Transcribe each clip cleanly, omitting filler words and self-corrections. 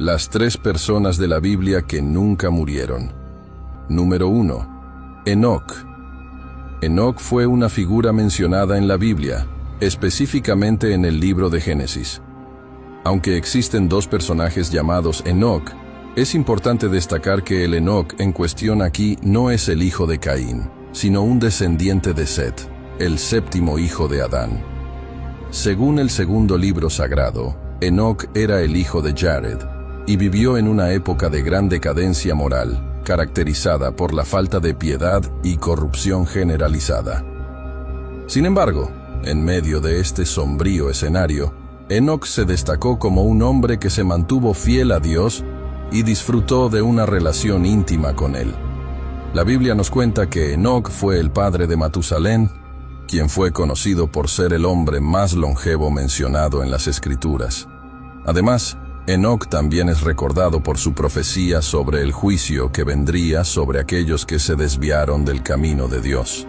Las 3 personas de la Biblia que nunca murieron. Número 1. Enoc. Enoc fue una figura mencionada en la Biblia, específicamente en el libro de Génesis. Aunque existen 2 personajes llamados Enoc, es importante destacar que el Enoc en cuestión aquí no es el hijo de Caín, sino un descendiente de Set, el 7º hijo de Adán. Según el segundo libro sagrado, Enoc era el hijo de Jared, y vivió en una época de gran decadencia moral, caracterizada por la falta de piedad y corrupción generalizada. Sin embargo, en medio de este sombrío escenario, Enoc se destacó como un hombre que se mantuvo fiel a Dios y disfrutó de una relación íntima con él. La Biblia nos cuenta que Enoc fue el padre de Matusalén, quien fue conocido por ser el hombre más longevo mencionado en las Escrituras. Además, Enoc también es recordado por su profecía sobre el juicio que vendría sobre aquellos que se desviaron del camino de Dios.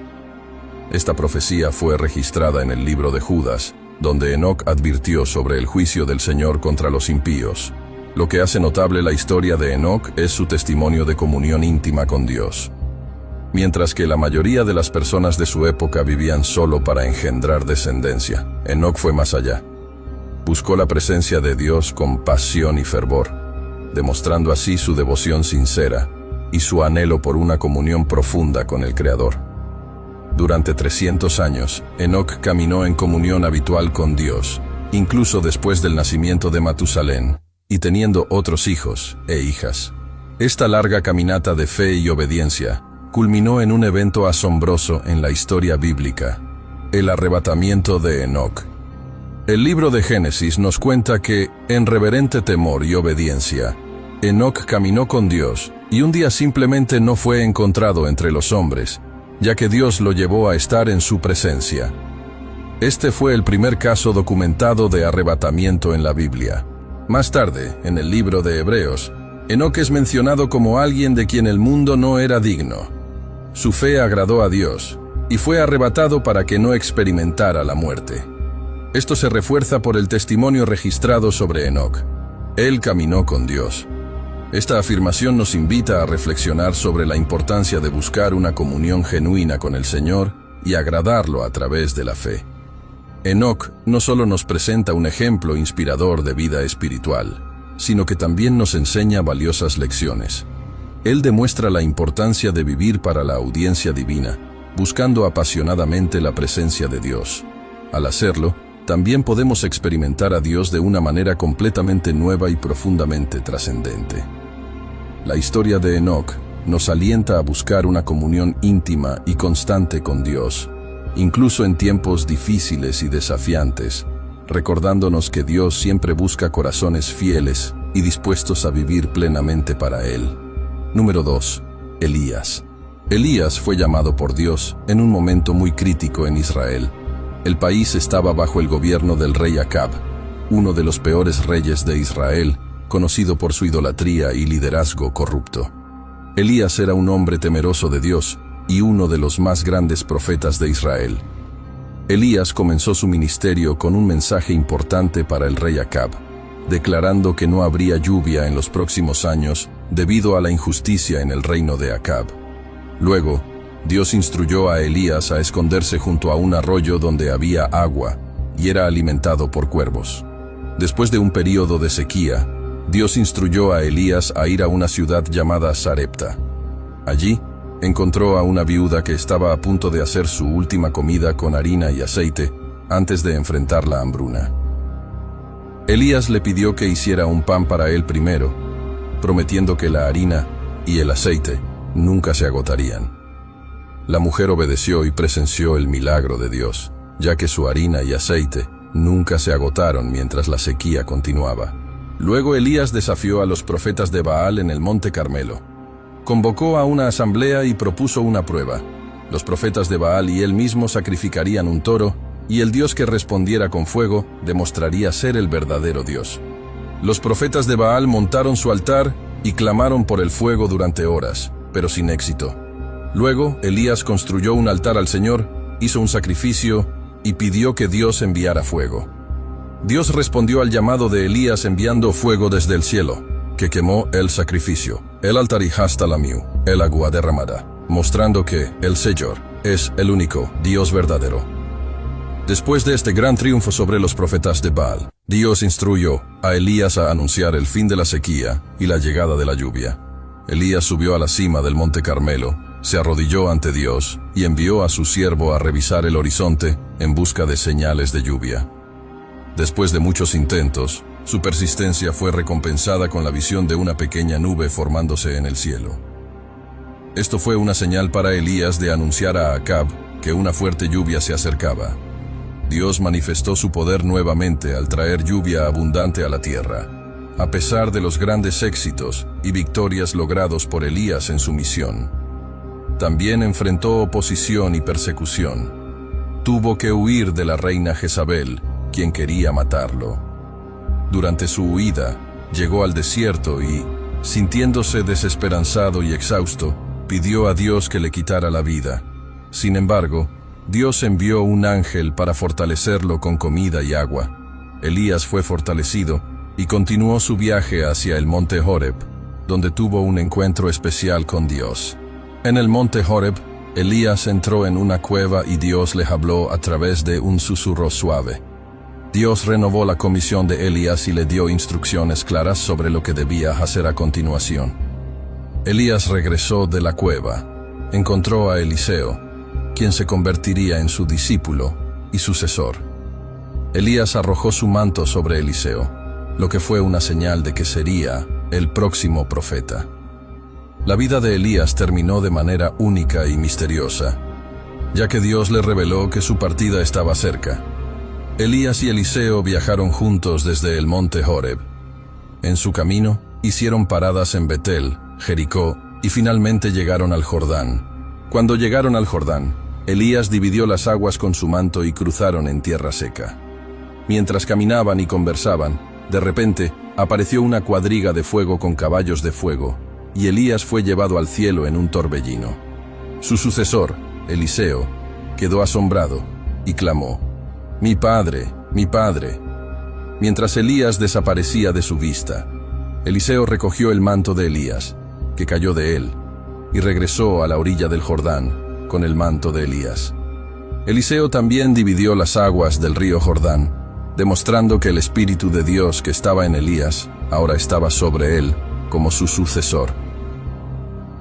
Esta profecía fue registrada en el libro de Judas, donde Enoc advirtió sobre el juicio del Señor contra los impíos. Lo que hace notable la historia de Enoc es su testimonio de comunión íntima con Dios. Mientras que la mayoría de las personas de su época vivían solo para engendrar descendencia, Enoc fue más allá. Buscó la presencia de Dios con pasión y fervor, demostrando así su devoción sincera y su anhelo por una comunión profunda con el Creador. Durante 300 años, Enoc caminó en comunión habitual con Dios, incluso después del nacimiento de Matusalén, y teniendo otros hijos e hijas. Esta larga caminata de fe y obediencia culminó en un evento asombroso en la historia bíblica, el arrebatamiento de Enoc. El libro de Génesis nos cuenta que, en reverente temor y obediencia, Enoc caminó con Dios y un día simplemente no fue encontrado entre los hombres, ya que Dios lo llevó a estar en su presencia. Este fue el primer caso documentado de arrebatamiento en la Biblia. Más tarde, en el libro de Hebreos, Enoc es mencionado como alguien de quien el mundo no era digno. Su fe agradó a Dios y fue arrebatado para que no experimentara la muerte. Esto se refuerza por el testimonio registrado sobre Enoc. Él caminó con Dios. Esta afirmación nos invita a reflexionar sobre la importancia de buscar una comunión genuina con el Señor y agradarlo a través de la fe. Enoc no solo nos presenta un ejemplo inspirador de vida espiritual, sino que también nos enseña valiosas lecciones. Él demuestra la importancia de vivir para la audiencia divina, buscando apasionadamente la presencia de Dios. Al hacerlo, también podemos experimentar a Dios de una manera completamente nueva y profundamente trascendente. La historia de Enoc nos alienta a buscar una comunión íntima y constante con Dios, incluso en tiempos difíciles y desafiantes, recordándonos que Dios siempre busca corazones fieles y dispuestos a vivir plenamente para Él. Número 2. Elías. Elías fue llamado por Dios en un momento muy crítico en Israel. El país estaba bajo el gobierno del rey Acab, uno de los peores reyes de Israel, conocido por su idolatría y liderazgo corrupto. Elías era un hombre temeroso de Dios y uno de los más grandes profetas de Israel. Elías comenzó su ministerio con un mensaje importante para el rey Acab, declarando que no habría lluvia en los próximos años debido a la injusticia en el reino de Acab. Luego, Dios instruyó a Elías a esconderse junto a un arroyo donde había agua y era alimentado por cuervos. Después de un período de sequía, Dios instruyó a Elías a ir a una ciudad llamada Sarepta. Allí, encontró a una viuda que estaba a punto de hacer su última comida con harina y aceite antes de enfrentar la hambruna. Elías le pidió que hiciera un pan para él primero, prometiendo que la harina y el aceite nunca se agotarían. La mujer obedeció y presenció el milagro de Dios, ya que su harina y aceite nunca se agotaron mientras la sequía continuaba. Luego Elías desafió a los profetas de Baal en el monte Carmelo. Convocó a una asamblea y propuso una prueba. Los profetas de Baal y él mismo sacrificarían un toro, y el Dios que respondiera con fuego demostraría ser el verdadero Dios. Los profetas de Baal montaron su altar y clamaron por el fuego durante horas, pero sin éxito. Luego, Elías construyó un altar al Señor, hizo un sacrificio y pidió que Dios enviara fuego. Dios respondió al llamado de Elías enviando fuego desde el cielo. que quemó el sacrificio, el altar y hasta la miu, el agua derramada, mostrando que el Señor es el único Dios verdadero. Después de este gran triunfo sobre los profetas de Baal, Dios instruyó a Elías a anunciar el fin de la sequía y la llegada de la lluvia. Elías subió a la cima del monte Carmelo, se arrodilló ante Dios y envió a su siervo a revisar el horizonte en busca de señales de lluvia. Después de muchos intentos, su persistencia fue recompensada con la visión de una pequeña nube formándose en el cielo. Esto fue una señal para Elías de anunciar a Acab que una fuerte lluvia se acercaba. Dios manifestó su poder nuevamente al traer lluvia abundante a la tierra, a pesar de los grandes éxitos y victorias logrados por Elías en su misión. También enfrentó oposición y persecución. Tuvo que huir de la reina Jezabel, quien quería matarlo. Durante su huida, llegó al desierto y, sintiéndose desesperanzado y exhausto, pidió a Dios que le quitara la vida. Sin embargo, Dios envió un ángel para fortalecerlo con comida y agua. Elías fue fortalecido y continuó su viaje hacia el monte Horeb, donde tuvo un encuentro especial con Dios. En el monte Horeb, Elías entró en una cueva y Dios le habló a través de un susurro suave. Dios renovó la comisión de Elías y le dio instrucciones claras sobre lo que debía hacer a continuación. Elías regresó de la cueva, encontró a Eliseo, quien se convertiría en su discípulo y sucesor. Elías arrojó su manto sobre Eliseo, lo que fue una señal de que sería el próximo profeta. La vida de Elías terminó de manera única y misteriosa, ya que Dios le reveló que su partida estaba cerca. Elías y Eliseo viajaron juntos desde el monte Horeb. En su camino, hicieron paradas en Betel, Jericó y finalmente llegaron al Jordán. Cuando llegaron al Jordán, Elías dividió las aguas con su manto y cruzaron en tierra seca. Mientras caminaban y conversaban, de repente apareció una cuadriga de fuego con caballos de fuego, y Elías fue llevado al cielo en un torbellino. Su sucesor, Eliseo, quedó asombrado y clamó: «¡Mi padre, mi padre!». Mientras Elías desaparecía de su vista, Eliseo recogió el manto de Elías, que cayó de él, y regresó a la orilla del Jordán con el manto de Elías. Eliseo también dividió las aguas del río Jordán, demostrando que el Espíritu de Dios que estaba en Elías ahora estaba sobre él como su sucesor.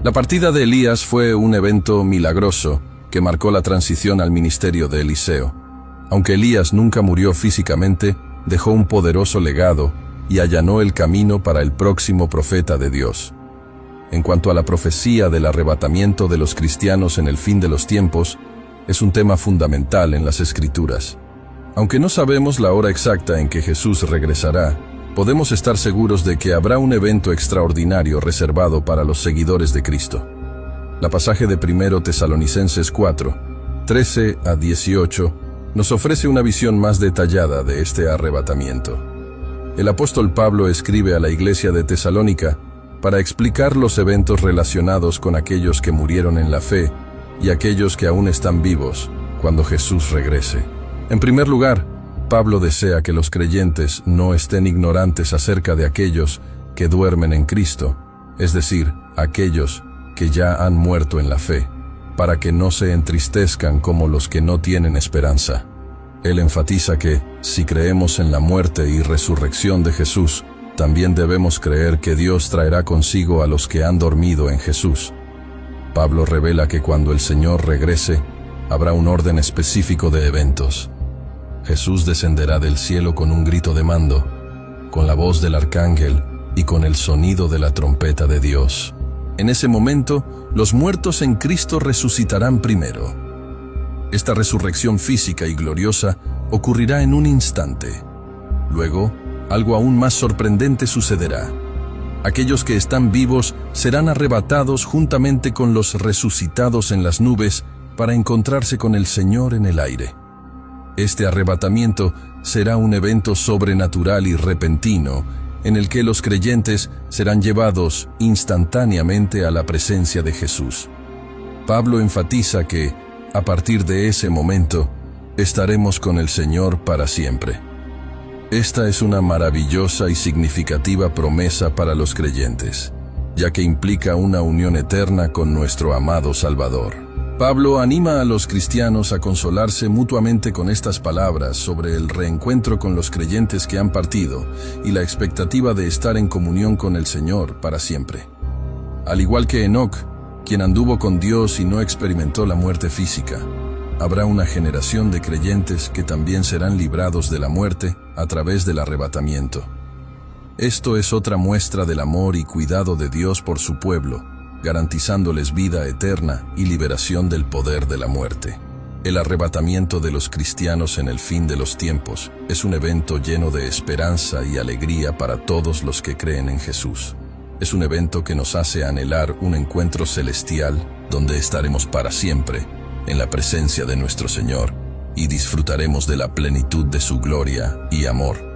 La partida de Elías fue un evento milagroso que marcó la transición al ministerio de Eliseo. Aunque Elías nunca murió físicamente, dejó un poderoso legado y allanó el camino para el próximo profeta de Dios. En cuanto a la profecía del arrebatamiento de los cristianos en el fin de los tiempos, es un tema fundamental en las Escrituras. Aunque no sabemos la hora exacta en que Jesús regresará, podemos estar seguros de que habrá un evento extraordinario reservado para los seguidores de Cristo. La pasaje de 1 Tesalonicenses 4, 13 a 18, nos ofrece una visión más detallada de este arrebatamiento. El apóstol Pablo escribe a la iglesia de Tesalónica para explicar los eventos relacionados con aquellos que murieron en la fe y aquellos que aún están vivos cuando Jesús regrese. En primer lugar, Pablo desea que los creyentes no estén ignorantes acerca de aquellos que duermen en Cristo, es decir, aquellos que ya han muerto en la fe, para que no se entristezcan como los que no tienen esperanza. Él enfatiza que, si creemos en la muerte y resurrección de Jesús, también debemos creer que Dios traerá consigo a los que han dormido en Jesús. Pablo revela que cuando el Señor regrese, habrá un orden específico de eventos. Jesús descenderá del cielo con un grito de mando, con la voz del arcángel y con el sonido de la trompeta de Dios. En ese momento, los muertos en Cristo resucitarán primero. Esta resurrección física y gloriosa ocurrirá en un instante. Luego, algo aún más sorprendente sucederá. Aquellos que están vivos serán arrebatados juntamente con los resucitados en las nubes para encontrarse con el Señor en el aire. Este arrebatamiento será un evento sobrenatural y repentino en el que los creyentes serán llevados instantáneamente a la presencia de Jesús. Pablo enfatiza que, a partir de ese momento, estaremos con el Señor para siempre. Esta es una maravillosa y significativa promesa para los creyentes, ya que implica una unión eterna con nuestro amado Salvador. Pablo anima a los cristianos a consolarse mutuamente con estas palabras sobre el reencuentro con los creyentes que han partido y la expectativa de estar en comunión con el Señor para siempre. Al igual que Enoc, quien anduvo con Dios y no experimentó la muerte física, habrá una generación de creyentes que también serán librados de la muerte a través del arrebatamiento. Esto es otra muestra del amor y cuidado de Dios por su pueblo, garantizándoles vida eterna y liberación del poder de la muerte. El arrebatamiento de los cristianos en el fin de los tiempos es un evento lleno de esperanza y alegría para todos los que creen en Jesús. Es un evento que nos hace anhelar un encuentro celestial donde estaremos para siempre en la presencia de nuestro Señor y disfrutaremos de la plenitud de su gloria y amor.